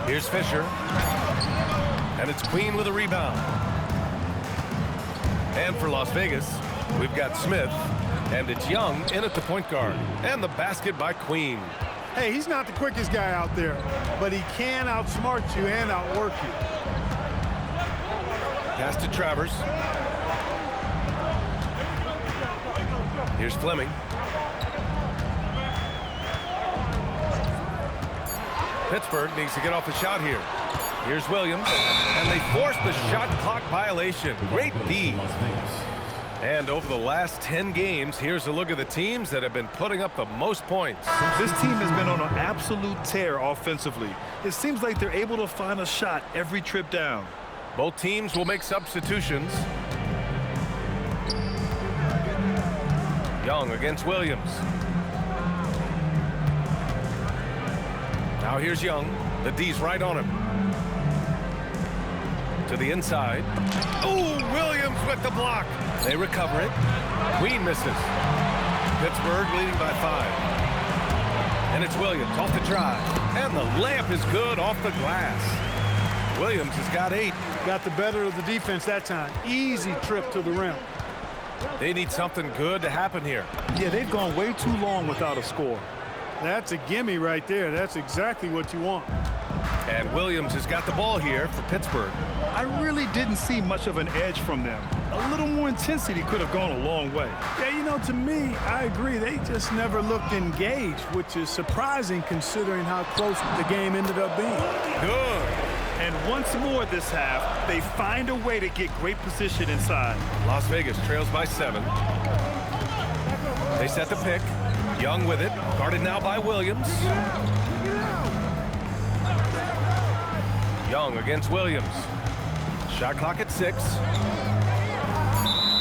Here's Fisher. And it's Queen with a rebound. And for Las Vegas, we've got Smith. And it's Young in at the point guard. And the basket by Queen. Hey, he's not the quickest guy out there, but he can outsmart you and outwork you. Pass to Travers. Here's Fleming. Pittsburgh needs to get off the shot here. Here's Williams, and they force the shot clock violation. Great D. And over the last 10 games, here's a look at the teams that have been putting up the most points. This team has been on an absolute tear offensively. It seems like they're able to find a shot every trip down. Both teams will make substitutions. Young against Williams. Now here's Young. The D's right on him. To the inside. Oh, Williams with the block. They recover it. Queen misses. Pittsburgh leading by 5. And it's Williams off the drive. And the layup is good off the glass. Williams has got 8. Got the better of the defense that time. Easy trip to the rim. They need something good to happen here. Yeah, they've gone way too long without a score. That's a gimme right there. That's exactly what you want. And Williams has got the ball here for Pittsburgh. I really didn't see much of an edge from them. A little more intensity could have gone a long way. Yeah, you know, to me, I agree. They just never looked engaged, which is surprising considering how close the game ended up being. Good. And once more this half, they find a way to get great position inside. Las Vegas trails by 7. They set the pick. Young with it. Guarded now by Williams. Young against Williams. Shot clock at 6.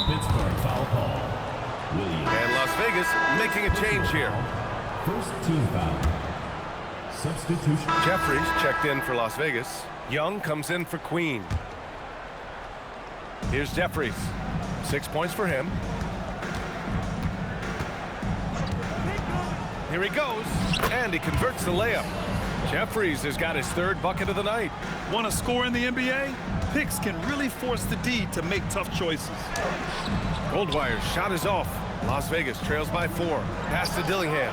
Pittsburgh foul ball. Williams. And Las Vegas making a change here. First team foul. Substitution. Jeffries checked in for Las Vegas. Young comes in for Queen. Here's Jeffries. 6 points for him. Here he goes. And he converts the layup. Jeffries has got his 3rd bucket of the night. Want to score in the NBA? Picks can really force the D to make tough choices. Goldwire's shot is off. Las Vegas trails by 4. Pass to Dillingham.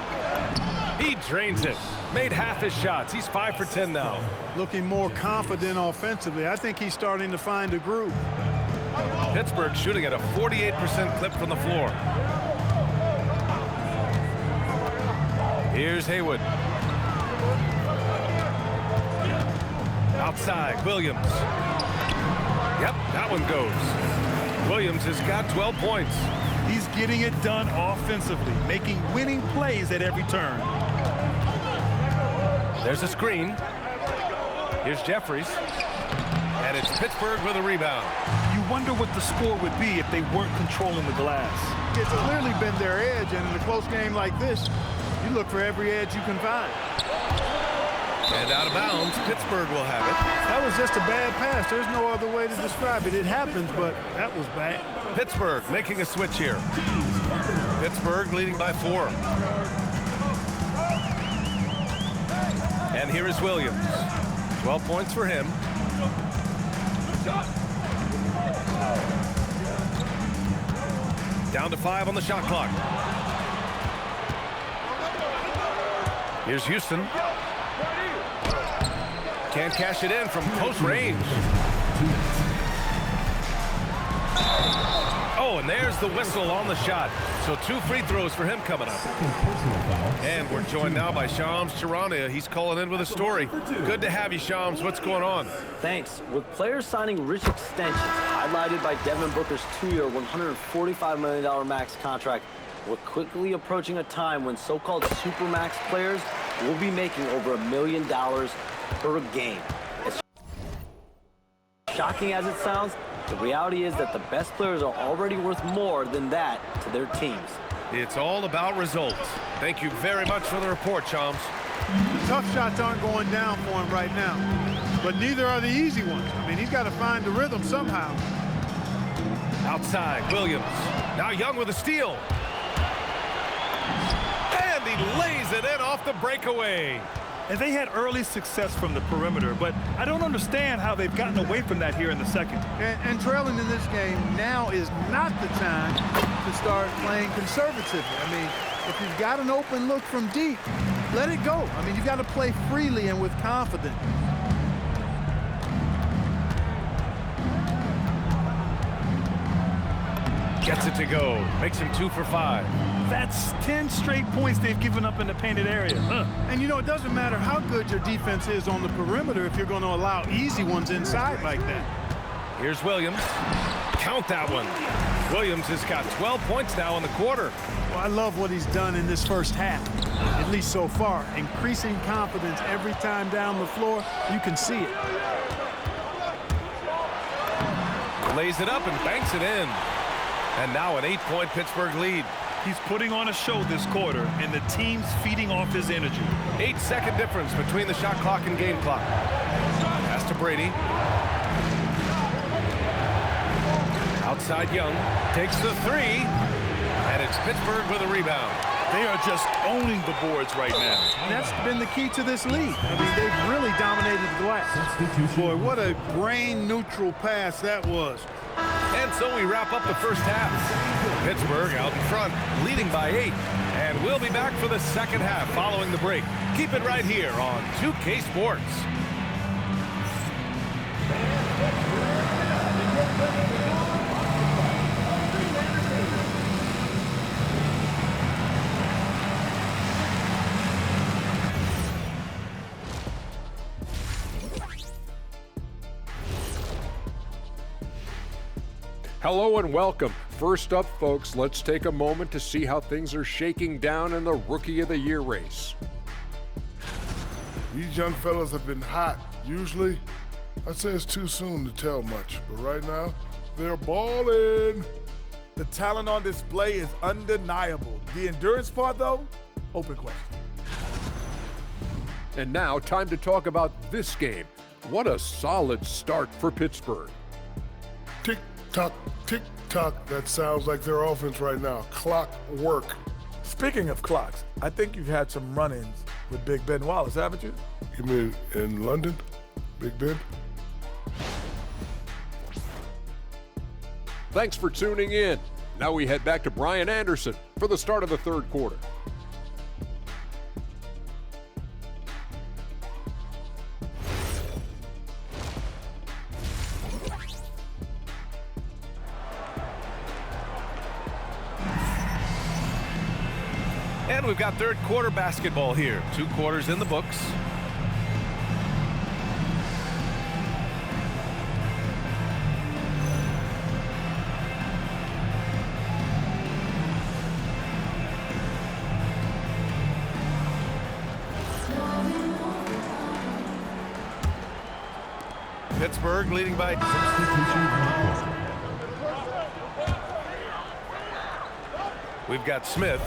He drains it. Made half his shots. He's 5 for 10 now. Looking more confident offensively. I think he's starting to find a groove. Pittsburgh shooting at a 48% clip from the floor. Here's Haywood. Outside, Williams. Yep, that one goes. Williams has got 12 points. He's getting it done offensively, making winning plays at every turn. There's a screen. Here's Jeffries. And it's Pittsburgh with a rebound. You wonder what the score would be if they weren't controlling the glass. It's clearly been their edge, and in a close game like this, you look for every edge you can find. And out of bounds, Pittsburgh will have it. That was just a bad pass. There's no other way to describe it. It happens, but that was bad. Pittsburgh making a switch here. Pittsburgh leading by 4. And here is Williams. 12 points for him. Down to 5 on the shot clock. Here's Houston. Can't cash it in from close range. Oh, and there's the whistle on the shot. So 2 free throws for him coming up. And we're joined now by Shams Charania. He's calling in with a story. Good to have you, Shams. What's going on? Thanks. With players signing rich extensions, highlighted by Devin Booker's 2-year, $145 million max contract, we're quickly approaching a time when so-called supermax players will be making over $1 million per game. As shocking as it sounds, the reality is that the best players are already worth more than that to their teams. It's all about results. Thank you very much for the report, Shams. Tough shots aren't going down for him right now, but neither are the easy ones. I mean, he's got to find the rhythm somehow. Outside, Williams. Now Young with a steal. And he lays it in off the breakaway. And they had early success from the perimeter, but I don't understand how they've gotten away from that here in the second. And trailing in this game, now is not the time to start playing conservatively. I mean, if you've got an open look from deep, let it go. I mean, you've got to play freely and with confidence. Gets it to go. Makes him 2 for 5. That's 10 straight points they've given up in the painted area. And, you know, it doesn't matter how good your defense is on the perimeter if you're going to allow easy ones inside like that. Here's Williams. Count that one. Williams has got 12 points now in the quarter. Well, I love what he's done in this first half, at least so far. Increasing confidence every time down the floor. You can see it. Lays it up and banks it in. And now an 8-point Pittsburgh lead. He's putting on a show this quarter, and the team's feeding off his energy. 8-second difference between the shot clock and game clock. Pass to Brady. Outside Young. Takes the 3. And it's Pittsburgh with a rebound. They are just owning the boards right now. And that's been the key to this league. I mean, they've really dominated the glass. Boy, what a brain-neutral pass that was. And so we wrap up the first half. Pittsburgh out in front, leading by 8. And we'll be back for the second half following the break. Keep it right here on 2K Sports. Hello and welcome. First up, folks, let's take a moment to see how things are shaking down in the Rookie of the Year race. These young fellas have been hot. Usually, I'd say it's too soon to tell much, but right now, they're balling. The talent on display is undeniable. The endurance part, though, open question. And now, time to talk about this game. What a solid start for Pittsburgh. Tick-tock, tick-tock. That sounds like their offense right now. Clock work. Speaking of clocks, I think you've had some run-ins with Big Ben Wallace, haven't you? You mean in London, Big Ben? Thanks for tuning in. Now we head back to Brian Anderson for the start of the third quarter. And we've got third quarter basketball here. 2 quarters in the books. Pittsburgh leading by... We've got Smith,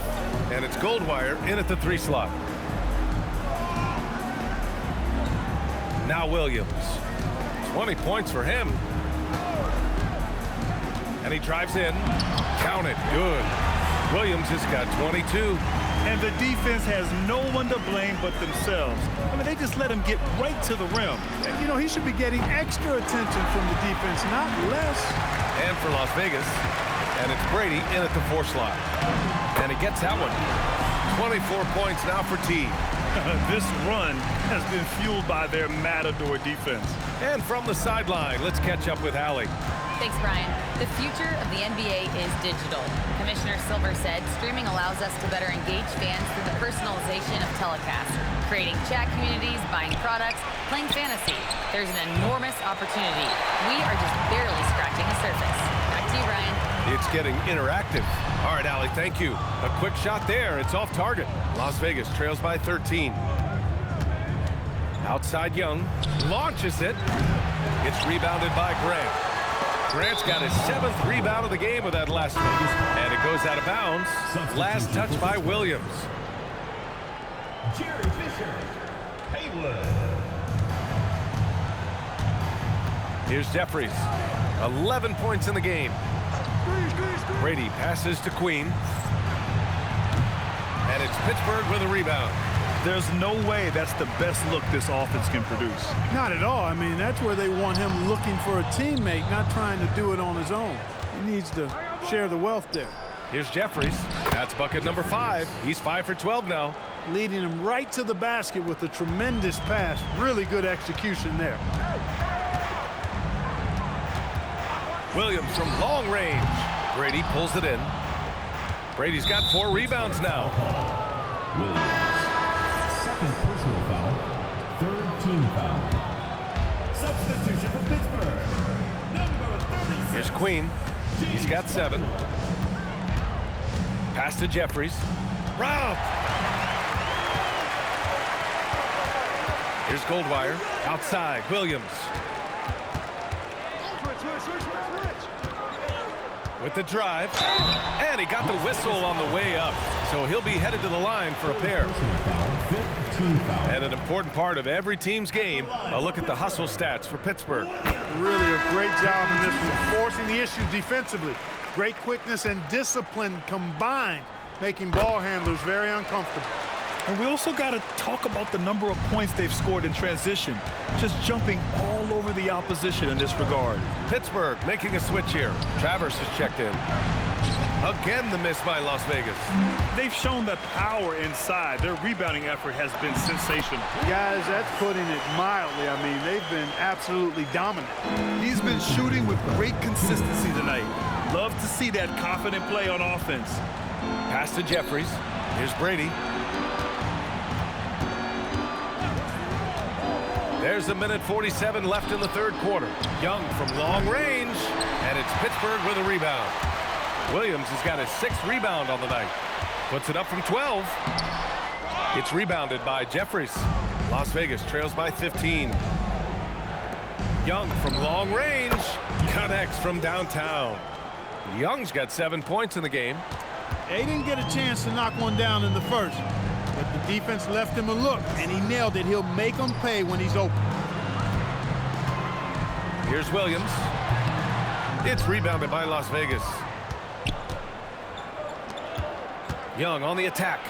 and it's Goldwire in at the 3 slot. Now Williams. 20 points for him. And he drives in. Count it. Good. Williams has got 22. And the defense has no one to blame but themselves. I mean, they just let him get right to the rim. And, you know, he should be getting extra attention from the defense, not less. And for Las Vegas. And it's Brady in at the 4 slot. And he gets that one. 24 points now for T. This run has been fueled by their matador defense. And from the sideline, let's catch up with Allie. Thanks, Brian. The future of the NBA is digital. Commissioner Silver said streaming allows us to better engage fans through the personalization of telecasts, creating chat communities, buying products, playing fantasy. There's an enormous opportunity. We are just barely scratching the surface. Back to you, Brian. It's getting interactive. All right, Allie, thank you. A quick shot there. It's off target. Las Vegas trails by 13. Outside Young. Launches it. It's rebounded by Grant. Grant's got his 7th rebound of the game with that last one. And it goes out of bounds. Last touch by Williams. Jerry Fisher, Haywood. Here's Jeffries. 11 points in the game. Brady passes to Queen. And it's Pittsburgh with a rebound. There's no way that's the best look this offense can produce. Not at all. I mean, that's where they want him looking for a teammate, not trying to do it on his own. He needs to share the wealth there. Here's Jeffries. That's bucket number 5. He's 5 for 12 now. Leading him right to the basket with a tremendous pass. Really good execution there. Williams from long range. Brady pulls it in. Brady's got 4 rebounds now. Williams. Second personal foul. Third team foul. Substitution for Pittsburgh. Number 36. Here's Queen. He's got 7. Pass to Jeffries. Round. Here's Goldwire. Outside. Williams. With the drive. And he got the whistle on the way up. So he'll be headed to the line for a pair. And an important part of every team's game, a look at the hustle stats for Pittsburgh. Really a great job in this one, forcing the issue defensively. Great quickness and discipline combined, making ball handlers very uncomfortable. And we also got to talk about the number of points they've scored in transition, just jumping all over the opposition in this regard. Pittsburgh making a switch here. Travers has checked in. Again, the miss by Las Vegas. They've shown that power inside. Their rebounding effort has been sensational. Guys, that's putting it mildly. I mean, they've been absolutely dominant. He's been shooting with great consistency tonight. Love to see that confident play on offense. Pass to Jeffries. Here's Brady. There's a minute 47 left in the third quarter. Young from long range, and it's Pittsburgh with a rebound. Williams has got his 6th rebound on the night. Puts it up from 12. It's rebounded by Jeffries. Las Vegas trails by 15. Young from long range connects from downtown. Young's got 7 points in the game. They didn't get a chance to knock one down in the first, but the defense left him a look, and he nailed it. He'll make them pay when he's open. Here's Williams. It's rebounded by Las Vegas. Young on the attack.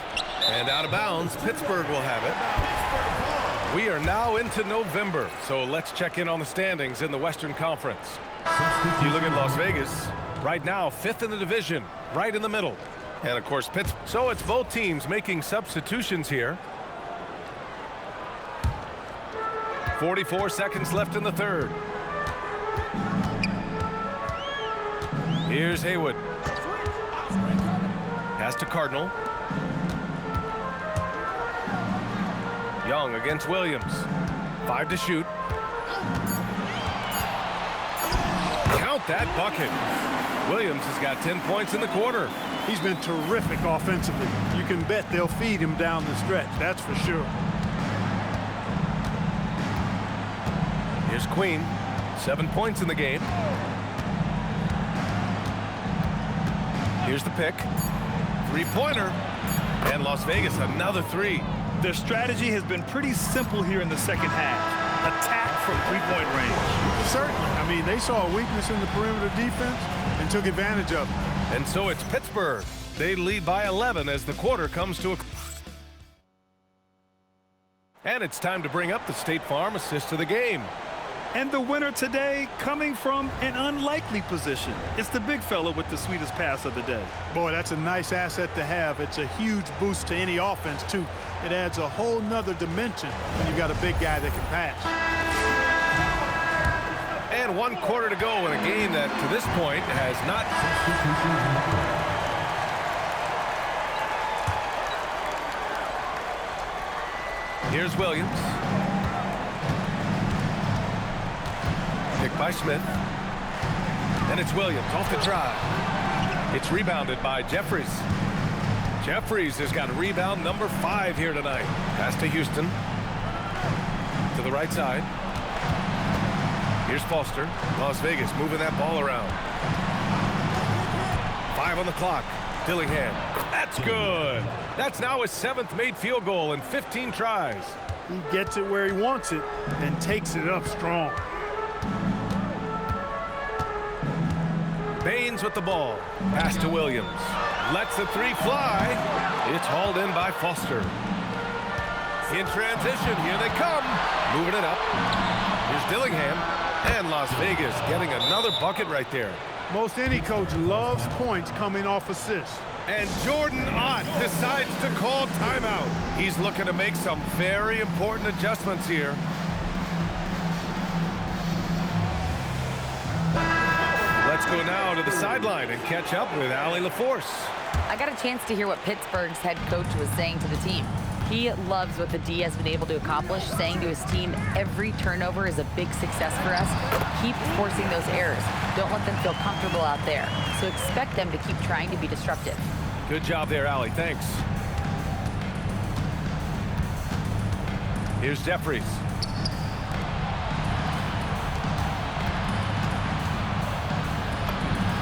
And out of bounds, Pittsburgh will have it. We are now into November, so let's check in on the standings in the Western Conference. You look at Las Vegas, right now 5th in the division, right in the middle. And of course, Pittsburgh. So it's both teams making substitutions here. 44 seconds left in the third. Here's Haywood. Pass to Cardinal. Young against Williams. 5 to shoot. Count that bucket. Williams has got 10 points in the quarter. He's been terrific offensively. You can bet they'll feed him down the stretch, that's for sure. Here's Queen. 7 points in the game. Here's the pick. 3-pointer. And Las Vegas, another 3. Their strategy has been pretty simple here in the second half. Attack from 3-point range. Certainly. I mean, they saw a weakness in the perimeter defense and took advantage of it. And so it's Pittsburgh. They lead by 11 as the quarter comes to a... And it's time to bring up the State Farm assist of the game. And the winner today coming from an unlikely position. It's the big fella with the sweetest pass of the day. Boy, that's a nice asset to have. It's a huge boost to any offense, too. It adds a whole nother dimension when you've got a big guy that can pass. And 1 quarter to go in a game that, to this point, has not... Here's Williams. Picked by Smith. And it's Williams off the drive. It's rebounded by Jeffries. Jeffries has got rebound number 5 here tonight. Pass to Houston. To the right side. Here's Foster. Las Vegas moving that ball around. 5 on the clock. Dillingham. That's good. That's now his 7th made field goal in 15 tries. He gets it where he wants it and takes it up strong. Baines with the ball. Pass to Williams. Lets the 3 fly. It's hauled in by Foster. In transition, here they come. Moving it up. Here's Dillingham. And Las Vegas getting another bucket right there. Most any coach loves points coming off assists. And Jordan Ott decides to call timeout. He's looking to make some very important adjustments here. Let's go now to the sideline and catch up with Allie LaForce. I got a chance to hear what Pittsburgh's head coach was saying to the team. He loves what the D has been able to accomplish, saying to his team, every turnover is a big success for us. Keep forcing those errors. Don't let them feel comfortable out there. So expect them to keep trying to be disruptive. Good job there, Allie. Thanks. Here's Jeffries.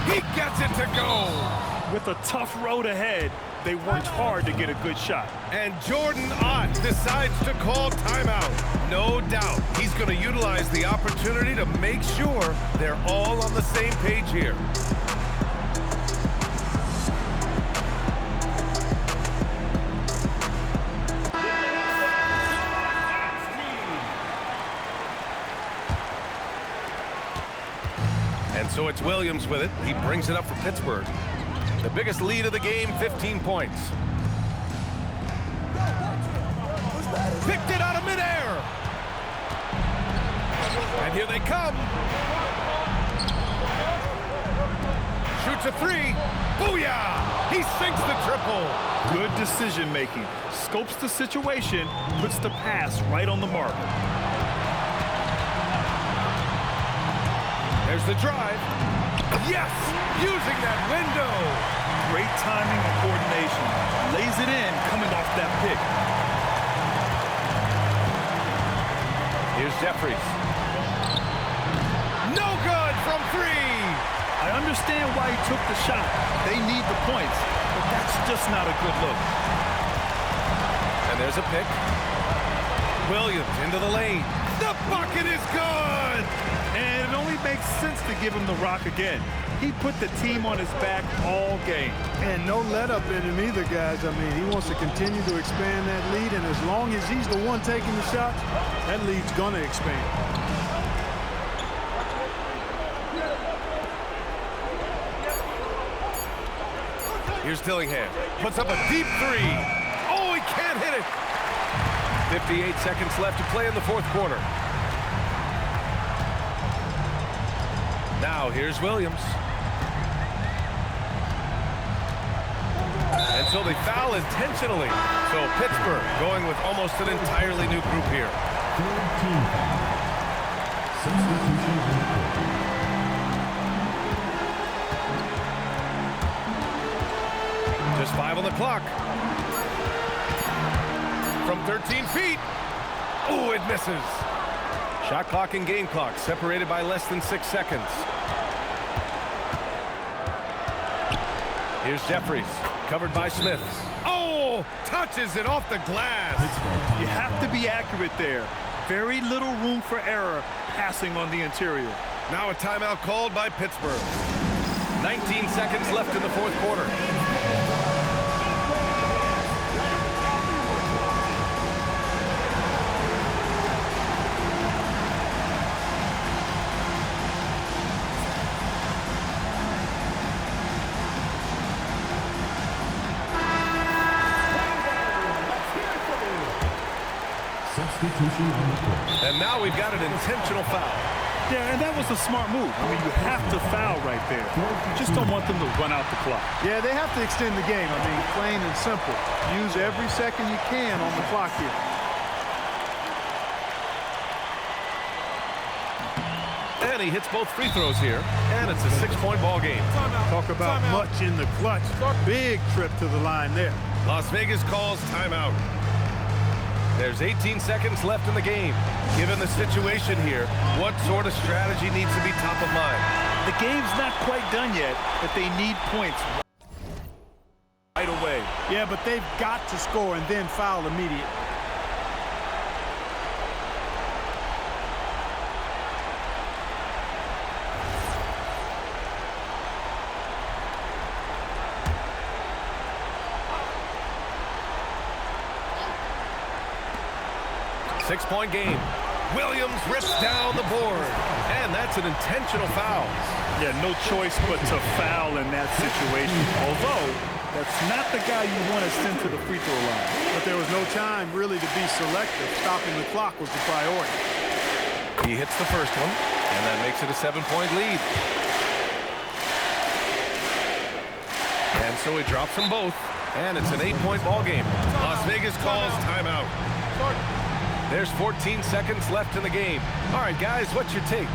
He gets it to go. With a tough road ahead, they worked hard to get a good shot. And Jordan Ott decides to call timeout. No doubt he's going to utilize the opportunity to make sure they're all on the same page here. And so it's Williams with it. He brings it up for Pittsburgh. The biggest lead of the game, 15 points. Picked it out of midair. And here they come. Shoots a three. Booyah! He sinks the triple. Good decision making. Scopes the situation, puts the pass right on the mark. There's the drive. Yes! Using that window. Great timing and coordination. Lays it in coming off that pick. Here's Jeffries. No good from three. I understand why he took the shot. They need the points, but that's just not a good look. And there's a pick. Williams into the lane. The bucket is good. And it only makes sense to give him the rock again. He put the team on his back all game. And no let up in him either, guys. I mean, he wants to continue to expand that lead, and as long as he's the one taking the shots, that lead's going to expand. Here's Dillingham. Puts up a deep three. Oh, he can't hit it. 58 seconds left to play in the fourth quarter. Now here's Williams. And so they foul intentionally. So Pittsburgh going with almost an entirely new group here. Third team foul. Substitution on the court. Just 5 on the clock. From 13 feet. Oh, it misses. Shot clock and game clock separated by less than 6 seconds. Here's Jeffries, covered by Smith. Oh, touches it off the glass. You have to be accurate there. Very little room for error passing on the interior. Now a timeout called by Pittsburgh. 19 seconds left in the fourth quarter. Substitution on the court. And now we've got an intentional foul. Yeah, and that was a smart move. I mean, you have to foul right there. You just don't want them to run out the clock. Yeah, they have to extend the game. I mean, plain and simple. Use every second you can on the clock here. And he hits both free throws here. And it's a 6-point ball game. Talk about much in the clutch. Big trip to the line there. Las Vegas calls timeout. There's 18 seconds left in the game. Given the situation here, what sort of strategy needs to be top of mind? The game's not quite done yet, but they need points right away. Yeah, but they've got to score and then foul immediately. 6-point game. Williams rips down the board, and that's an intentional foul. Yeah, no choice but to foul in that situation. Although, that's not the guy you want to send to the free throw line. But there was no time really to be selective. Stopping the clock was the priority. He hits the first one, and that makes it a 7-point lead. And so he drops them both, and it's an 8-point ball game. Las Vegas calls timeout. There's 14 seconds left in the game. All right, guys, what's your take?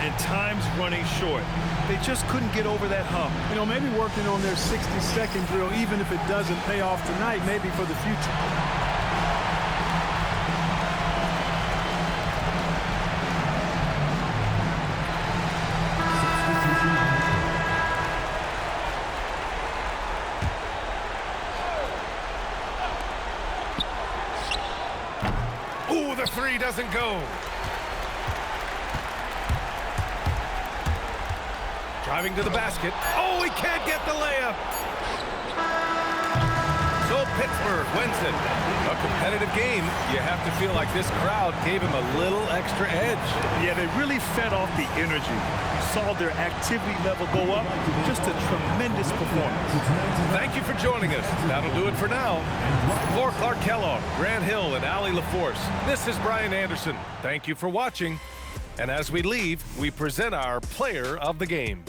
And time's running short. They just couldn't get over that hump. You know, maybe working on their 60-second drill, even if it doesn't pay off tonight, maybe for the future. Ooh, the three doesn't go. Driving to the basket. Oh, he can't get the layup. So Pittsburgh wins it. A competitive game. You have to feel like this crowd gave him a little extra edge. Yeah, they really fed off the energy. Saw their activity level go up. Just a tremendous performance. Thank you for joining us. That'll do it for now. For Clark Kellogg, Grant Hill, and Allie LaForce, this is Brian Anderson. Thank you for watching. And as we leave, we present our player of the game.